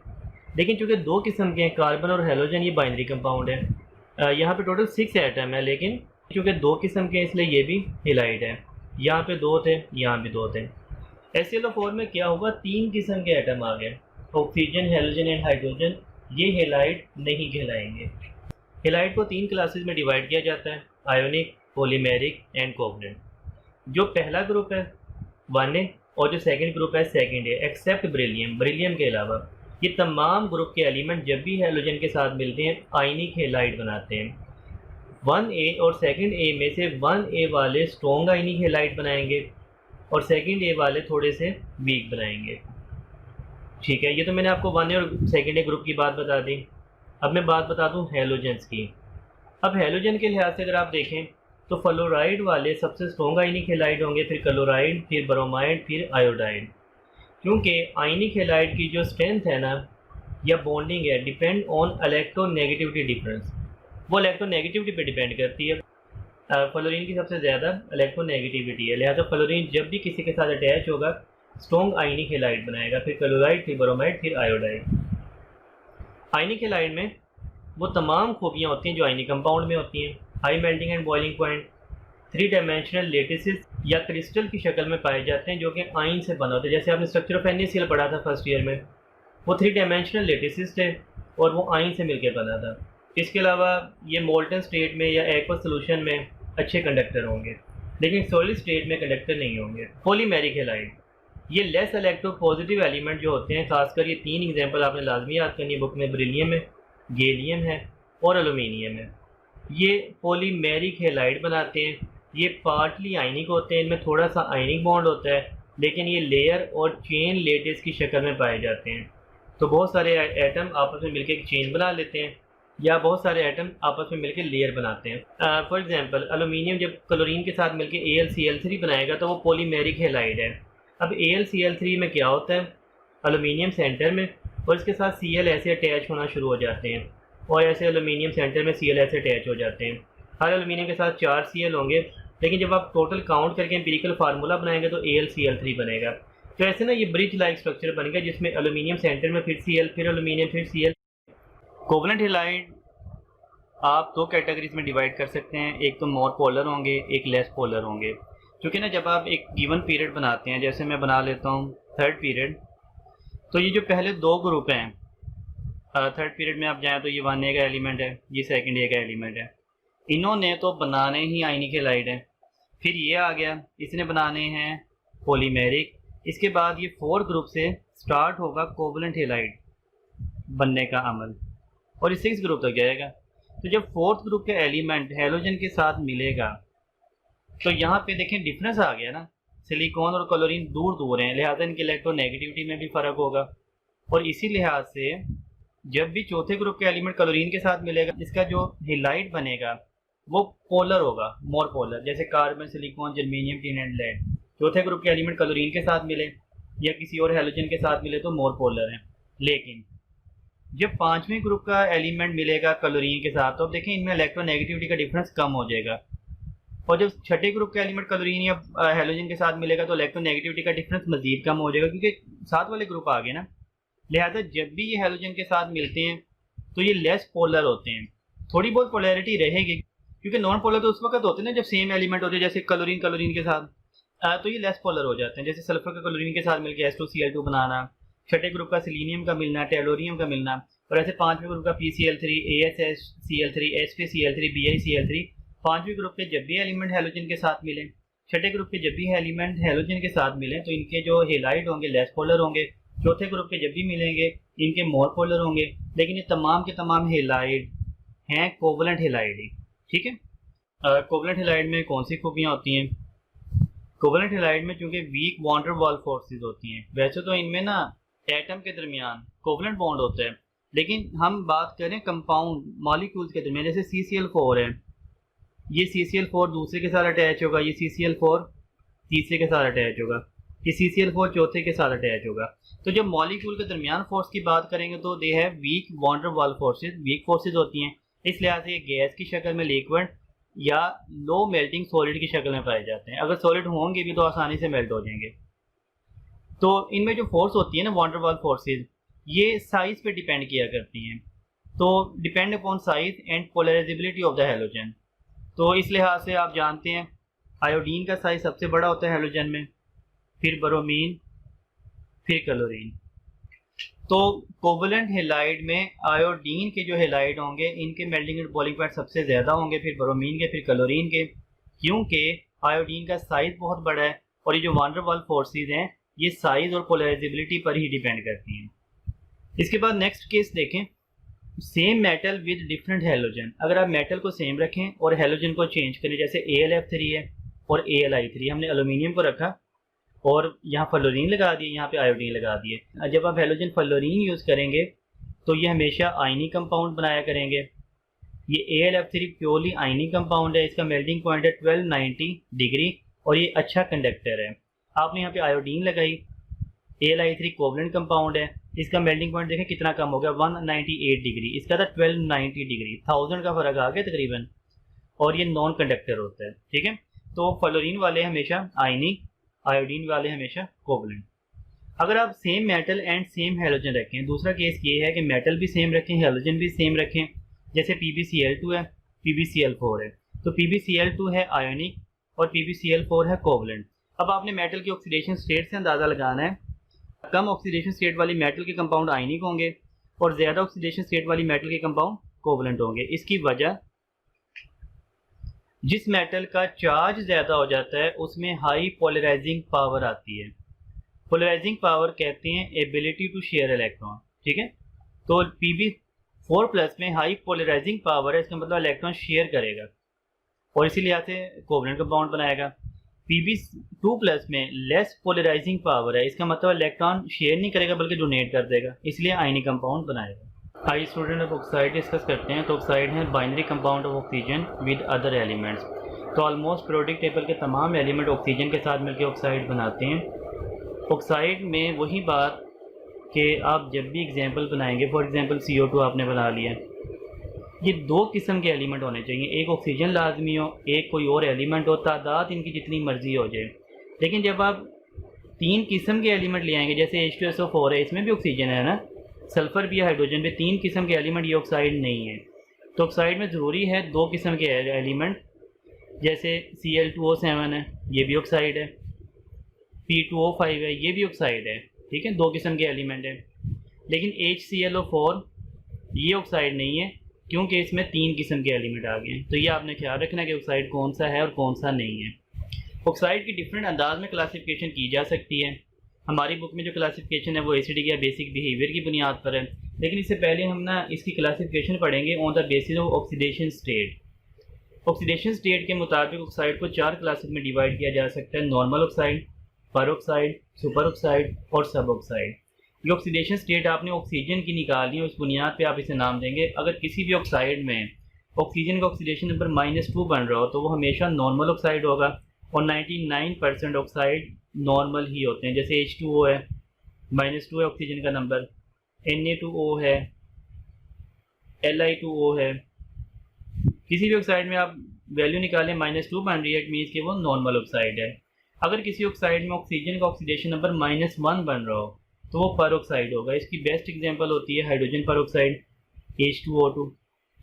लेकिन चूँकि दो किस्म के हैं, कार्बन और हेलोजन, ये बाइनरी कंपाउंड है। यहाँ पे टोटल 6 एटम है, लेकिन चूँकि दो किस्म के हैं इसलिए ये भी हेलाइड है। यहाँ पे 2 थे, यहाँ भी 2 थे। HClO4 में क्या होगा, 3 किस्म के एटम आ गए, ऑक्सीजन, हेलोजन एंड हाइड्रोजन। ये हेलाइड नहीं कहलाएंगे। हेलाइड को 3 क्लासेस में डिवाइड किया जाता है, आयोनिक, पॉलीमेरिक एंड कोवलेंट। जो पहला ग्रुप है 1A और जो सेकंड ग्रुप है 2A, एक्सेप्ट बेरिलियम, बेरिलियम के अलावा ये तमाम ग्रुप के एलिमेंट जब भी हेलोजन के साथ मिलते हैं आयनिक हेलाइड बनाते हैं। 1A और 2A में से 1A वाले स्ट्रॉन्ग आयनिक हेलाइड बनाएंगे और 2A वाले थोड़े से वीक बनाएंगे, ठीक है। ये तो मैंने आपको 1A और 2A ग्रुप की बात बता दी। अब मैं बात बता दूं हेलोजन्स की। अब हेलोजन के लिहाज से अगर आप देखें तो फ्लोराइड वाले सबसे स्ट्रॉन्ग आयनिक हेलाइड होंगे, फिर क्लोराइड, फिर ब्रोमाइड, फिर आयोडाइड। क्योंकि आयनिक हेलाइड की जो स्ट्रेंथ है ना या बॉन्डिंग है, डिपेंड ऑन इलेक्ट्रोनेगेटिविटी डिफरेंस। वो इलेक्ट्रोनेगेटिविटी पे डिपेंड करती है। फ्लोरीन की सबसे ज़्यादा इलेक्ट्रोनेगेटिविटी है, लिहाजा फ्लोरीन जब भी किसी के साथ अटैच होगा स्ट्रॉन्ग आयनिक हेलाइड बनाएगा, फिर क्लोराइड, फिर ब्रोमाइड, फिर आयोडाइड। आयनिक हेलाइड में वो तमाम खूबियाँ होती हैं जो आयनिक कंपाउंड में होती हैं। High melting and boiling point, 3 dimensional lattices या क्रिस्टल की शक्ल में पाए जाते हैं जो कि आयन से बना होते हैं। जैसे आपने स्ट्रक्चर ऑफ NaCl पढ़ा था फर्स्ट ईयर में, वो 3 डायमेंशनल लेटिसेस थे और वो आयन से मिलकर बना था। इसके अलावा ये मोल्टन स्टेट में या एक्वस सोल्यूशन में अच्छे कंडक्टर होंगे, लेकिन सॉलिड स्टेट में कंडक्टर नहीं होंगे। पॉलीमेरिक हेलाइड, ये लेस इलेक्ट्रो पॉजिटिव एलिमेंट जो होते हैं, खासकर ये 3 एग्जांपल आपने लाजमी याद करनी है बुक में, बेरिलियम है, गैलियम है और एल्यूमिनियम है। ये पॉलीमेरिक हेलाइड बनाते हैं। ये पार्टली आयनिक होते हैं, इनमें थोड़ा सा आयनिक बॉन्ड होता है, लेकिन ये लेयर और चेन लेटेस की शक्ल में पाए जाते हैं। तो बहुत सारे एटम आपस में मिलकर एक चेन बना लेते हैं या बहुत सारे एटम आपस में मिलकर लेयर बनाते हैं। फॉर एग्जांपल एल्यूमिनियम जब क्लोरीन के साथ मिलकर AlCl3 बनाएगा तो वो पॉलीमेरिक हेलाइड है। अब AlCl3 में क्या होता है, एल्यूमिनियम सेंटर में और इसके साथ Cl ऐसे अटैच होना शुरू हो जाते हैं और ऐसे एल्यूमिनियम सेंटर में Cl ऐसे अटैच हो जाते हैं। हर एल्यूमिनियम के साथ 4 Cl होंगे, लेकिन जब आप टोटल काउंट करके एम्पिरिकल फार्मूला बनाएंगे तो AlCl3 बनेगा। तो ऐसे ना ये ब्रिज लाइक स्ट्रक्चर बन गया जिसमें एल्यूमिनियम सेंटर में फिर Cl, फिर एल्यूमिनियम, फिर Cl। कोवलेंट हेलाइड आप 2 कैटेगरीज में डिवाइड कर सकते हैं, एक तो मोर पोलर होंगे, एक लेस पोलर होंगे। क्योंकि ना जब आप एक गिवन पीरियड बनाते हैं, जैसे मैं बना लेता हूँ 3rd पीरियड, तो ये जो पहले 2 ग्रुप हैं, 3rd पीरियड में आप जाएँ तो ये 1A का एलिमेंट है, ये 2A का एलिमेंट है। इन्होंने तो बनाने ही आयनिक हेलाइड है। फिर ये आ गया, इसने बनाने हैं पॉलीमेरिक। इसके बाद ये 4th ग्रुप से स्टार्ट होगा कोवलेंट हेलाइड बनने का अमल और ये 6th ग्रुप तक जाएगा। तो जब 4th ग्रुप के एलिमेंट हेलोजन के साथ मिलेगा तो यहाँ पे देखें डिफरेंस आ गया ना, सिलिकॉन और क्लोरीन दूर दूर हैं, लिहाजा इनकी इलेक्ट्रोनेगेटिविटी में भी फ़र्क होगा और इसी लिहाज से जब भी चौथे ग्रुप के एलिमेंट क्लोरीन के साथ मिलेगा, इसका जो हेलाइड बनेगा वो पोलर होगा, मोर पोलर, जैसे carbon, silicon, germanium, tin and lead. चौथे ग्रुप के एलिमेंट क्लोरीन के साथ मिले या किसी और हैलोजन के साथ मिले तो मोर पोलर है। लेकिन जब पांचवें ग्रुप का एलिमेंट मिलेगा क्लोरीन के साथ, तो अब देखें इनमें इलेक्ट्रोनेगेटिविटी का डिफरेंस कम हो जाएगा। और जब छठे ग्रुप का एलिमेंट क्लोरीन या हैलोजन के साथ मिलेगा तो इलेक्ट्रोनेगेटिविटी का डिफरेंस मजीद कम हो जाएगा, क्योंकि साथ वाले ग्रुप आ गए ना। लिहाजा जब भी ये हैलोजन के साथ मिलते हैं तो ये लेस पोलर होते हैं। थोड़ी बहुत पोलैरिटी रहेगी, क्योंकि नॉन पोलर तो उस वक्त होते हैं ना जब सेम एलिमेंट होते हैं, जैसे क्लोरीन क्लोरीन के साथ, तो ये लेस पोलर हो जाते हैं। जैसे सल्फर का क्लोरीन के साथ मिलकर H2Cl2 बनाना, छठे ग्रुप का सिलीनियम का मिलना, टेलोरियम का मिलना, और ऐसे पांचवें ग्रुप का PCl3, AsHCl3, SpCl3, BiCl3। पांचवें ग्रुप के जब भी एलिमेंट हैलोजन के साथ मिले, छठे ग्रुप के जब भी एलिमेंट हैलोजन के साथ मिले तो इनके जो हेलाइड होंगे लेस पोलर होंगे। चौथे ग्रुप के जब भी मिलेंगे इनके मोर पोलर होंगे। लेकिन ये तमाम के तमाम हेलाइड हैं कोवलेंट हेलाइड ही, ठीक है। कोवलेंट हेलाइड में कौन सी खूबियाँ होती हैं? कोवलेंट हेलाइड में चूंकि weak van der Waals forces होती हैं, वैसे तो इनमें ना एटम के दरमियान कोवलेंट बॉन्ड होता है, लेकिन हम बात करें कंपाउंड मॉलिक्यूल्स के दरमियान, जैसे CCl4 है, ये CCl4 दूसरे के साथ अटैच होगा, ये CCl4 तीसरे के साथ अटैच होगा, ये CCl4 चौथे के साथ अटैच होगा। तो जब मॉलिक्यूल के दरमियान फोर्स की बात करेंगे तो दे है weak van der Waals forces, weak forces होती हैं। इस लिहाज से ये गैस की शक्ल में, लिक्विड या लो मेल्टिंग सॉलिड की शक्ल में पाए जाते हैं। अगर सॉलिड होंगे भी तो आसानी से मेल्ट हो जाएंगे। तो इनमें जो फोर्स होती है ना वॉन डेर वाल फोर्सेज, ये साइज पे डिपेंड किया करती हैं। तो depend upon size and polarisability of the halogen. तो इस लिहाज से आप जानते हैं आयोडीन का साइज सबसे बड़ा होता है हैलोजन में, फिर ब्रोमीन, फिर क्लोरीन। तो कोवलेंट हेलाइड में आयोडीन के जो हेलाइड होंगे इनके मेल्टिंग एंड बॉइलिंग पॉइंट सबसे ज़्यादा होंगे, फिर ब्रोमीन के, फिर क्लोरीन के, क्योंकि आयोडीन का साइज बहुत बड़ा है और ये जो वॉन डेर वाल फोर्सेज हैं ये साइज और पोलराइजेबिलिटी पर ही डिपेंड करती हैं। इसके बाद नेक्स्ट केस देखें, same metal with different halogen. अगर आप मेटल को सेम रखें और हैलोजन को चेंज करें, जैसे AlF3 है और AlI3, हमने एल्यूमिनियम को रखा और यहाँ फ्लोरीन लगा दिए, यहाँ पे आयोडीन लगा दिए। जब आप हैलोजन फ्लोरीन यूज़ करेंगे तो ये हमेशा आयनी कंपाउंड बनाया करेंगे। ये AlF3 प्योरली आयनी कंपाउंड है, इसका मेल्टिंग पॉइंट है 1290 डिग्री और ये अच्छा कंडक्टर है। आपने यहाँ पे आयोडीन लगाई, AlI3 कोवलेंट कंपाउंड है, इसका मेल्टिंग पॉइंट देखें कितना कम हो गया, 198 डिग्री, इसका था 1290 डिग्री, 1000 का फ़र्क आ गया तकरीबन, और ये नॉन कंडक्टर होता है, ठीक है। तो फ्लोरीन वाले हमेशा आयनी, आयोडीन वाले हमेशा कोवलेंट। अगर आप same metal and same halogen रखें, दूसरा केस ये है कि मेटल भी सेम रखें, हैलोजन भी सेम रखें, जैसे PbCl2 है, PbCl4 है, तो PbCl2 है आयोनिक और PbCl4 है कोवलेंट। अब आपने मेटल की ऑक्सीडेशन स्टेट से अंदाज़ा लगाना है। कम ऑक्सीडेशन स्टेट वाली मेटल के कंपाउंड आयनिक होंगे और ज़्यादा ऑक्सीडेशन स्टेट वाली मेटल के कंपाउंड कोवलेंट होंगे। इसकी वजह, जिस मेटल का चार्ज ज़्यादा हो जाता है उसमें हाई पोलराइजिंग पावर आती है। पोलराइजिंग पावर कहते हैं एबिलिटी टू शेयर इलेक्ट्रॉन, ठीक है। तो Pb4+ में हाई पोलराइजिंग पावर है, इसका मतलब इलेक्ट्रॉन शेयर करेगा और इसी लिहाज से कोवलेंट कंपाउंड बनाएगा। Pb2+ में लेस पोलराइजिंग पावर है, इसका मतलब इलेक्ट्रॉन शेयर नहीं करेगा बल्कि डोनेट कर देगा, इसलिए आयनी कंपाउंड बनाएगा। आइए स्टूडेंट अब ऑक्साइड डिस्कस करते हैं। तो ऑक्साइड है binary compound of oxygen with other elements. तो ऑलमोस्ट पीरियोडिक टेबल के तमाम एलिमेंट ऑक्सीजन के साथ मिलकर ऑक्साइड बनाते हैं। ऑक्साइड में वही बात कि आप जब भी एग्जांपल बनाएंगे, फॉर एग्जांपल CO2 आपने बना लिया, ये दो किस्म के एलिमेंट होने चाहिए, एक ऑक्सीजन लाजमी हो, एक कोई और एलिमेंट हो, तादाद इनकी जितनी मर्जी हो जाए। लेकिन जब आप तीन किस्म के एलिमेंट ले आएंगे, जैसे H2SO4 है, इसमें भी ऑक्सीजन है ना, सल्फ़र भी है, हाइड्रोजन भी, तीन किस्म के एलिमेंट, ये ऑक्साइड नहीं है। तो ऑक्साइड में ज़रूरी है दो किस्म के एलिमेंट, जैसे Cl2O7 है, ये भी ऑक्साइड है, P2O5 है, ये भी ऑक्साइड है, ठीक है, दो किस्म के एलिमेंट है। लेकिन HClO4 ये ऑक्साइड नहीं है, क्योंकि इसमें तीन किस्म के एलिमेंट आ गए हैं। तो ये आपने ख्याल रखना कि ऑक्साइड कौन सा है और कौन सा नहीं है। ऑक्साइड की डिफरेंट अंदाज में क्लासिफिकेशन की जा सकती है। हमारी बुक में जो क्लासिफिकेशन है वो एसिडिक या बेसिक बिहेवियर की बुनियाद पर है, लेकिन इससे पहले हम ना इसकी क्लासिफिकेशन पढ़ेंगे on the basis of oxidation state. Oxidation state के मुताबिक ऑक्साइड को चार क्लासेस में डिवाइड किया जा सकता है, नॉर्मल ऑक्साइड, पर ऑक्साइड, सुपर ऑक्साइड और सब ऑक्साइड। ये ऑक्सीडेशन स्टेट आपने ऑक्सीजन की निकालनी है, उस बुनियाद पे आप इसे नाम देंगे। अगर किसी भी ऑक्साइड में ऑक्सीजन का ऑक्सीडेशन नंबर -2 बन रहा हो तो वो हमेशा नॉर्मल ऑक्साइड होगा, और 99% ऑक्साइड नॉर्मल ही होते हैं। जैसे H2O है, -2 है ऑक्सीजन का नंबर, Na2O है, Li2O है। किसी भी ऑक्साइड में आप वैल्यू निकालें -2 बन रही है, इट मीन्स कि वो नॉर्मल ऑक्साइड है। अगर किसी ऑक्साइड में ऑक्सीजन का ऑक्सीडेशन नंबर -1 बन रहा हो तो वो पर ऑक्साइड होगा। इसकी बेस्ट एग्जांपल होती है हाइड्रोजन पर ऑक्साइड H2O2।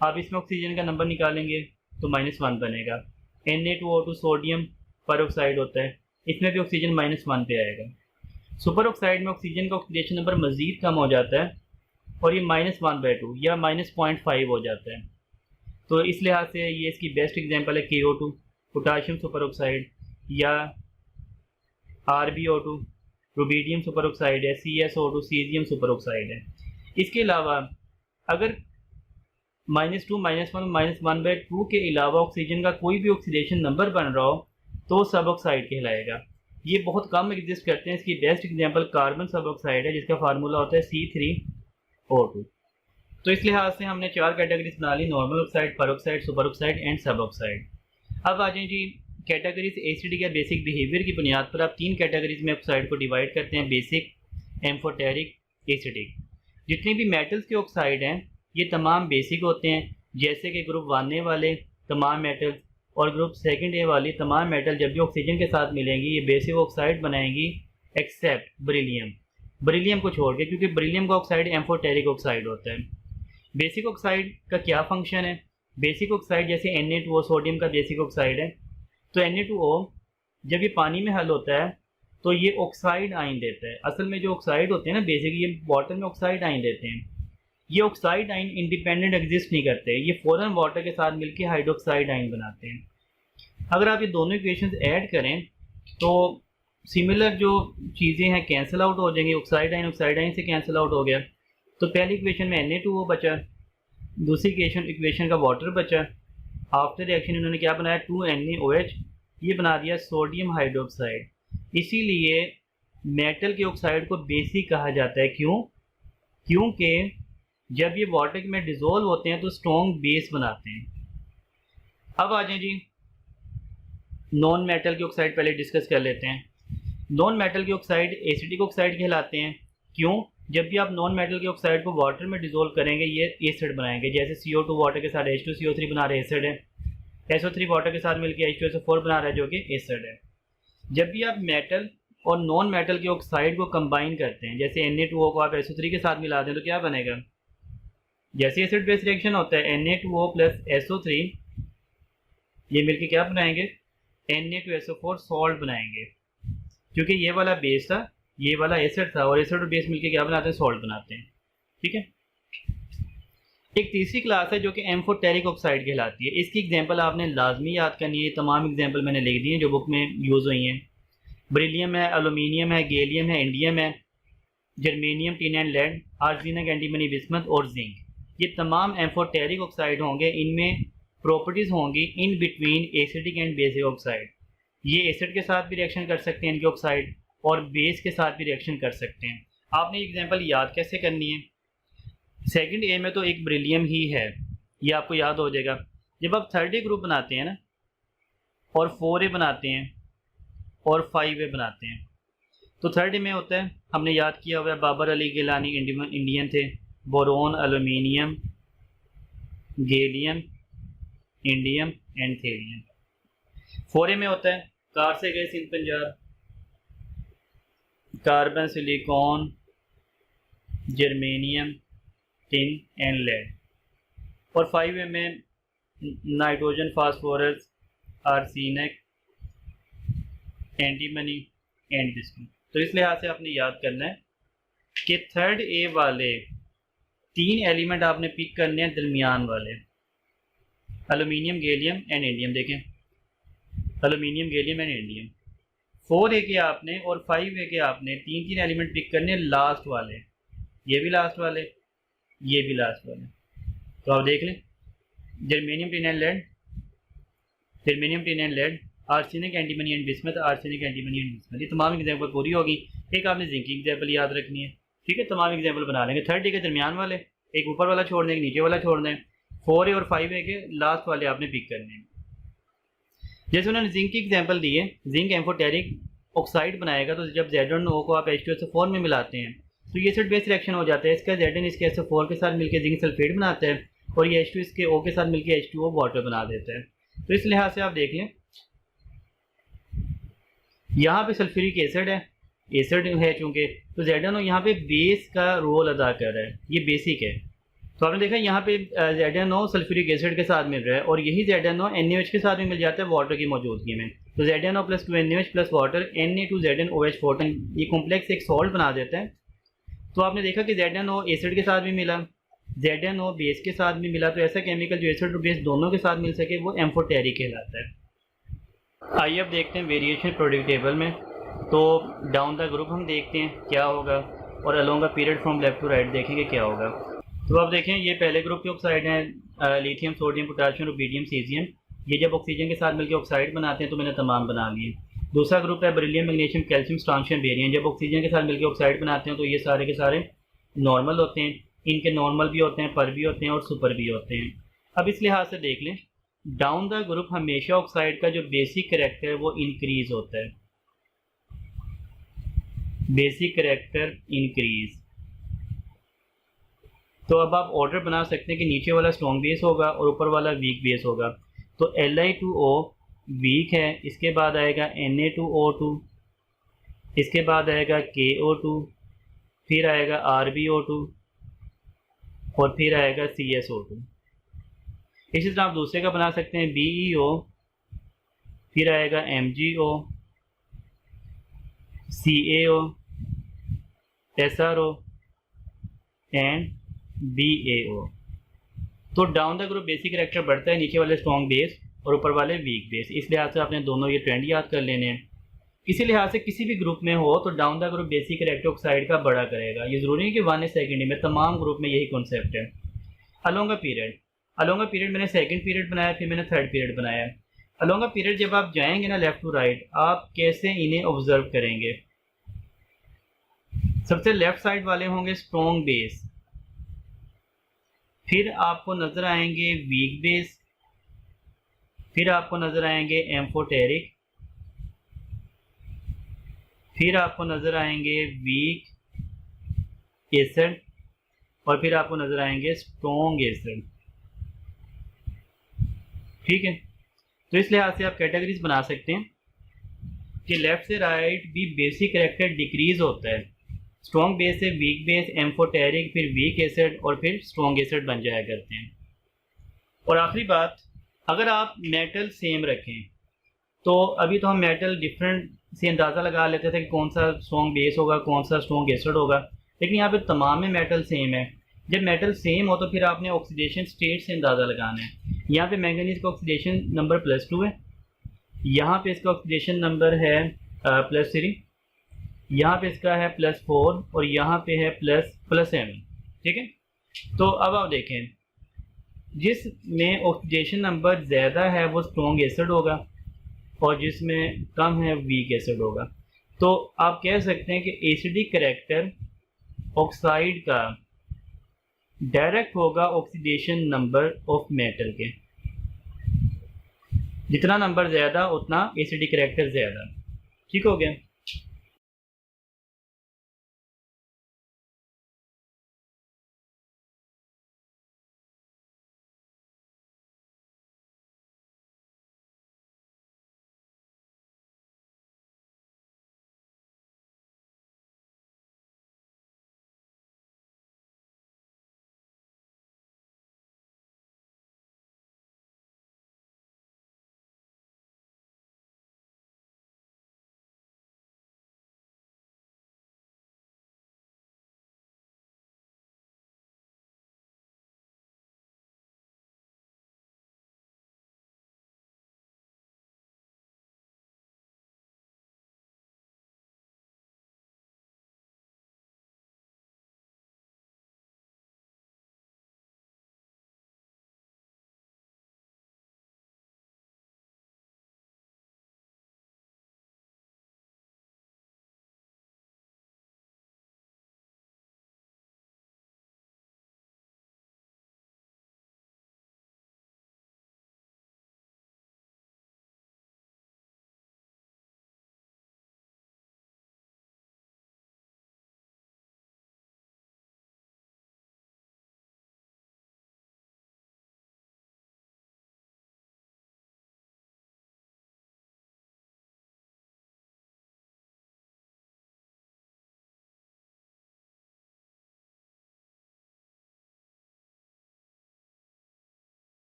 आप इसमें ऑक्सीजन का नंबर निकालेंगे तो -1 बनेगा। Na2O2 सोडियम पर ऑक्साइड होता है, इसमें भी ऑक्सीजन -1 पे आएगा। सुपर ऑक्साइड में ऑक्सीजन का ऑक्सीडेशन नंबर मज़ीद कम हो जाता है और ये -1/2 या -0.5 हो जाता है। तो इस लिहाज से ये इसकी बेस्ट एग्जांपल है KO2 पोटाशियम सुपर ऑक्साइड, या RbO2 रुबीडियम सुपर ऑक्साइड है, CSO2 सीजियम सुपर ऑक्साइड है। इसके अलावा अगर -2, -1, -1/2 के अलावा ऑक्सीजन का कोई भी ऑक्सीडेशन नंबर बन रहा हो तो सब ऑक्साइड कहलाएगा। ये बहुत कम एग्जिस्ट करते हैं। इसकी बेस्ट एग्जांपल कार्बन सब ऑक्साइड है जिसका फार्मूला होता है C3O2। तो इस लिहाज से हमने 4 कैटेगरीज बना ली, नॉर्मल ऑक्साइड, पर ऑक्साइड, सुपर ऑक्साइड एंड सब ऑक्साइड। अब आ जाए जी कैटेगरीज एसिडिक या बेसिक बिहेवियर की बुनियाद पर आप 3 कैटेगरीज में ऑक्साइड को डिवाइड करते हैं, बेसिक, एम्फोटेरिक, एसिडिक। जितने भी मेटल्स के ऑक्साइड हैं ये तमाम बेसिक होते हैं, जैसे कि ग्रुप 1A वाले तमाम मेटल्स और ग्रुप 2A वाली तमाम मेटल जब भी ऑक्सीजन के साथ मिलेंगी ये बेसिक ऑक्साइड बनाएंगी, एक्सेप्ट बरीलियम, बरीलियम को छोड़ के, क्योंकि बरीलियम का ऑक्साइड एम्फोटेरिक ऑक्साइड होता है। बेसिक ऑक्साइड का क्या फंक्शन है? बेसिक ऑक्साइड जैसे Na2O सोडियम का बेसिक ऑक्साइड है, तो Na2O जब ये पानी में हल होता है तो ये ऑक्साइड आयन देता है। असल में जो ऑक्साइड होते हैं ना बेसिक, ये वाटर में ऑक्साइड आयन देते हैं। ये ऑक्साइड आयन इंडिपेंडेंट एग्जिस्ट नहीं करते, ये फ़ौरन वाटर के साथ मिलकर हाइड्रोक्साइड आयन बनाते हैं। अगर आप ये दोनों इक्वेशंस ऐड करें तो सिमिलर जो चीज़ें हैं कैंसिल आउट हो जाएंगी। ऑक्साइड आयन से कैंसिल आउट हो गया, तो पहली इक्वेशन में Na2O बचा, दूसरी इक्वेशन का वाटर बचा। आफ्टर रिएक्शन इन्होंने क्या बनाया, 2NaOH, ये बना दिया सोडियम हाइड्रोक्साइड। इसीलिए मेटल के ऑक्साइड को बेसिक कहा जाता है। क्यों? क्योंकि जब ये वाटर में डिज़ोल्व होते हैं तो स्ट्रॉन्ग बेस बनाते हैं। अब आ जाए जी नॉन मेटल के ऑक्साइड पहले डिस्कस कर लेते हैं। नॉन मेटल के ऑक्साइड एसिडिक ऑक्साइड कहलाते हैं। क्यों? जब भी आप नॉन मेटल के ऑक्साइड को वाटर में डिज़ोल्व करेंगे ये एसिड बनाएंगे। जैसे CO2 वाटर के साथ H2CO3 बना रहे एसिड है, SO3 वाटर के साथ मिलकर H2SO4 बना रहा है जो कि एसिड है। जब भी आप मेटल और नॉन मेटल के ऑक्साइड को कंबाइन करते हैं, जैसे Na2O को आप SO3 के साथ मिला दें तो क्या बनेगा, जैसे एसिड बेस रिएक्शन होता है Na2O प्लस SO3 ये मिलके क्या बनाएंगे, Na2SO4 सॉल्ट बनाएंगे। क्योंकि ये वाला बेस था, ये वाला एसिड था, और एसिड और बेस मिलके क्या बनाते हैं, सॉल्ट बनाते हैं। ठीक है। एक तीसरी क्लास है जो कि एम्फोटेरिक ऑक्साइड कहलाती है। इसकी एग्जांपल आपने लाजमी याद करनी है। तमाम एग्जांपल मैंने लिख दी हैं जो बुक में यूज़ हुई हैं। बरीलियम है, एलुमिनियम है, गैलियम है, इंडियम है, germanium, tin and lead, arsenic, antimony, bismuth और जिंक। ये तमाम एम्फोटेरिक ऑक्साइड होंगे। इनमें प्रॉपर्टीज़ होंगी in between acidic and basic oxide. ये एसिड के साथ भी रिएक्शन कर सकते हैं इनके ऑक्साइड, और बेस के साथ भी रिएक्शन कर सकते हैं। आपने एग्जांपल याद कैसे करनी है, 2A में तो एक बरीलियम ही है, ये आपको याद हो जाएगा। जब आप 3rd ग्रुप बनाते हैं ना, और 4A बनाते हैं और 5A बनाते हैं, तो 3rd में होता है, हमने याद किया हुआ है, बाबर अली गिलानी इंडियन थे, boron, aluminium, gallium, indium and thallium. 4A में होता है कार से गए Sindh Punjab, carbon, silicon, germanium, tin and lead. और 5A में nitrogen, phosphorus, arsenic, antimony and bismuth. तो इस लिहाज से आपने याद करना है कि 3rd A वाले 3 एलिमेंट आपने पिक करने हैं दरमियान वाले, एलुमिनियम, गैलियम एंड इंडियम। देखें, aluminium, gallium and indium. 4A के आपने और 5A के आपने 3 एलिमेंट पिक करने लास्ट वाले, ये भी लास्ट वाले, ये भी लास्ट वाले। तो आप देख लें, germanium, tin and lead, germanium, tin and lead, arsenic, antimony and bismuth, arsenic, antimony and bismuth. ये तमाम एग्जांपल पूरी होगी। एक आपने जिंक की एग्जांपल याद रखनी है, ठीक है, तमाम एग्जाम्पल बना लेंगे। 30 के दरमियान वाले, एक ऊपर वाला छोड़ दें, एक नीचे वाला छोड़ दें। 4A और 5A के लास्ट वाले आपने पिक करने हैं। जैसे उन्होंने जिंक की एग्जाम्पल दी है, जिंक एम्फोटेरिक ऑक्साइड बनाएगा, तो जब Z1O को आप H2SO4 में मिलाते हैं तो ये एसिड बेस रिएक्शन हो जाता है। इसका Zn इसके SO4 के साथ मिलकर जिंक सल्फेट बनाता है और ये H2 इसके O के साथ मिलकर H2O वाटर बना देता है। तो इस लिहाज से आप देख लें, यहाँ पे सल्फ्यूरिक एसिड है चूँकि, तो ZnO यहाँ पे बेस का रोल अदा कर रहा है, ये बेसिक है। तो आपने देखा यहाँ पे ZnO सल्फ्यूरिक एसिड के साथ मिल रहा है और यही ZnO NaOH के साथ भी मिल जाता है वाटर की मौजूदगी में। तो ZnO + 2NaOH + वाटर Na2ZnOH4, ये कॉम्प्लेक्स एक सॉल्ट बना देता है। तो आपने देखा कि ZnO एसिड के साथ भी मिला, ZnO बेस के साथ भी मिला, तो ऐसा केमिकल जो एसिड और बेस दोनों के साथ मिल सके वो एम्फोटेरिक कहलाता है। आइए अब देखते हैं वेरिएशन प्रोडक्ट टेबल में। तो डाउन द ग्रुप हम देखते हैं क्या होगा और along the period from left to right देखेंगे क्या होगा। तो आप देखें, ये पहले ग्रुप के ऑक्साइड हैं, lithium, sodium, potassium, rubidium, caesium. ये जब ऑक्सीजन के साथ मिलकर ऑक्साइड बनाते हैं तो मैंने तमाम बना लिए। दूसरा ग्रुप है बेरिलियम, मैग्नीशियम, कैल्शियम, स्ट्रांशियम, बेरियम। जब ऑक्सीजन के साथ मिलकर ऑक्साइड बनाते हैं तो ये सारे के सारे नॉर्मल होते हैं। इनके नॉर्मल भी होते हैं, पर भी होते हैं और सुपर भी होते हैं। अब इस लिहाज से देख लें, डाउन द ग्रुप हमेशा ऑक्साइड का जो बेसिक करैक्टर है वो इंक्रीज होता है, बेसिक करैक्टर इंक्रीज। तो अब आप ऑर्डर बना सकते हैं कि नीचे वाला स्ट्रॉन्ग बेस होगा और ऊपर वाला वीक बेस होगा। तो Li2O वीक है, इसके बाद आएगा Na2O2, इसके बाद आएगा KO2, फिर आएगा RbO2 और फिर आएगा CSO2। इसी तरह आप दूसरे का बना सकते हैं BeO, फिर आएगा MgO, CaO, SRO and BaO। तो down the group basic character बढ़ता है, नीचे वाले स्ट्रॉन्ग बेस और ऊपर वाले वीक बेस। इस लिहाज से आपने दोनों ये ट्रेंड याद कर लेने हैं। इसी लिहाज से किसी भी ग्रुप में हो तो down the group basic character oxide का बड़ा करेगा। ये ज़रूरी है कि 1 सेकेंड में, तमाम ग्रुप में यही कॉन्सेप्ट है। अलोंग अ पीरियड मैंने सेकंड पीरियड बनाया, फिर मैंने थर्ड पीरियड बनाया। अलोंग अ पीरियड जब आप जाएंगे ना लेफ्ट टू राइट, आप कैसे इन्हें ऑब्जर्व करेंगे? सबसे लेफ्ट साइड वाले होंगे स्ट्रॉन्ग बेस, फिर आपको नजर आएंगे वीक बेस, फिर आपको नजर आएंगे एम्फोटेरिक, फिर आपको नजर आएंगे वीक एसिड और फिर आपको नजर आएंगे स्ट्रॉन्ग एसिड। ठीक है, तो इस लिहाज से आप कैटेगरीज बना सकते हैं कि लेफ्ट से राइट भी बेसिक करैक्टर डिक्रीज होता है। स्ट्रॉन्ग बेस से वीक बेस, एम्फोटेरिक, फिर वीक एसिड और फिर स्ट्रॉन्ग एसिड बन जाया करते हैं। और आखिरी बात, अगर आप मेटल सेम रखें तो अभी तो हम मेटल डिफरेंट से अंदाज़ा लगा लेते थे कि कौन सा स्ट्रॉन्ग बेस होगा, कौन सा स्ट्रॉन्ग एसिड होगा, लेकिन यहाँ पे तमाम में मेटल सेम है। जब मेटल सेम हो तो फिर आपने ऑक्सीडेशन स्टेट से अंदाज़ा लगाना है। यहाँ पे मैंगनीज का ऑक्सीडेशन नंबर +2 है, यहाँ पे इसका ऑक्सीडेशन नंबर है +3, यहाँ पे इसका है +4 और यहाँ पे है +7। ठीक है, तो अब आप देखें, जिसमें ऑक्सीडेशन नंबर ज़्यादा है वो स्ट्रॉन्ग एसिड होगा और जिसमें कम है वीक एसिड होगा। तो आप कह सकते हैं कि एसिडिक करैक्टर ऑक्साइड का डायरेक्ट होगा ऑक्सीडेशन नंबर ऑफ मेटल के। जितना नंबर ज़्यादा उतना एसिडिक करैक्टर ज़्यादा। ठीक हो गया।